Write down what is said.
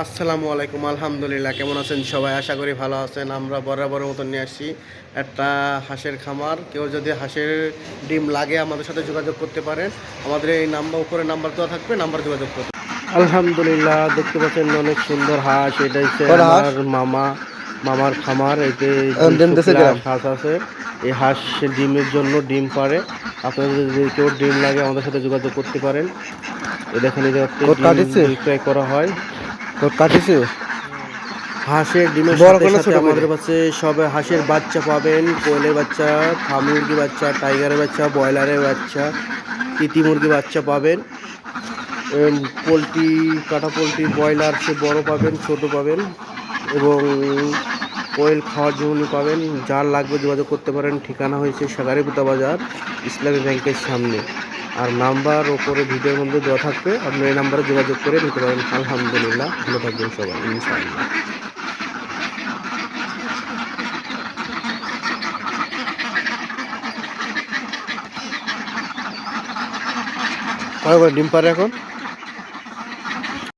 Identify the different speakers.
Speaker 1: আসসালামু আলাইকুম। আলহামদুলিল্লাহ, কেমন আছেন সবাই? আশা করি ভালো আছেন। আমরা বরাবরের মতন নিয়ে আসছি একটা হাঁসের খামার। কেউ যদি হাঁসের ডিম লাগে আমাদের সাথে যোগাযোগ করতে পারেন। আমাদের এই নাম্বার, উপরে নাম্বার দেওয়া থাকবে, নাম্বার যোগাযোগ করতে। আলহামদুলিল্লাহ, দেখতে পাচ্ছেন অনেক সুন্দর হাঁস। এটা হচ্ছে
Speaker 2: কয়টা হাঁস?
Speaker 1: আমার মামার খামার। এতে
Speaker 2: ডিম
Speaker 1: 200
Speaker 2: দিছে
Speaker 1: প্লাস
Speaker 2: কিরাম?
Speaker 1: হাঁস আছে। এই হাঁস ডিমের জন্য ডিম পারে। আপনাদের যদি কেউ ডিম লাগে আমাদের সাথে যোগাযোগ করতে পারেন। এ দেখেন, এই জায়গাতে
Speaker 2: কোট
Speaker 1: ডিম
Speaker 2: কাটিছে?
Speaker 1: বিক্রয় করা হয়।
Speaker 2: কোট কাটিছে?
Speaker 1: হাঁসের ডিমের
Speaker 2: বড়
Speaker 1: সাথে
Speaker 2: করে না
Speaker 1: সাথে
Speaker 2: ছোট করে?
Speaker 1: আমাদের কাছে সবে হাঁসের বাচ্চা পাবেন। কোয়েলের বাচ্চা, ফার্মি মুরগি বাচ্চা, টাইগারের বাচ্চা, ব্রয়লারের বাচ্চা, তিতি মুরগি বাচ্চা পাবেন। পোলট্রি, কাটা পোলট্রি, ব্রয়লার সে বড় পাবেন, ছোট পাবেন এবং কোয়েল খাওয়ার জন্য পাবেন। যার লাগবে যোগাযোগ করতে পারেন। ঠিকানা হয়েছে সাগারিপুতা বাজার, ইসলামী ব্যাংকের সামনে। আর নাম্বার ওপরে ভিডিওর মধ্যে দেওয়া থাকবে, আপনি এই নাম্বারে যোগাযোগ করে নিতে পারেন। আলহামদুলিল্লাহ, ভালো থাকবেন সবাই, ইনশাআল্লাহ। কয় করে ডিম পারে এখন?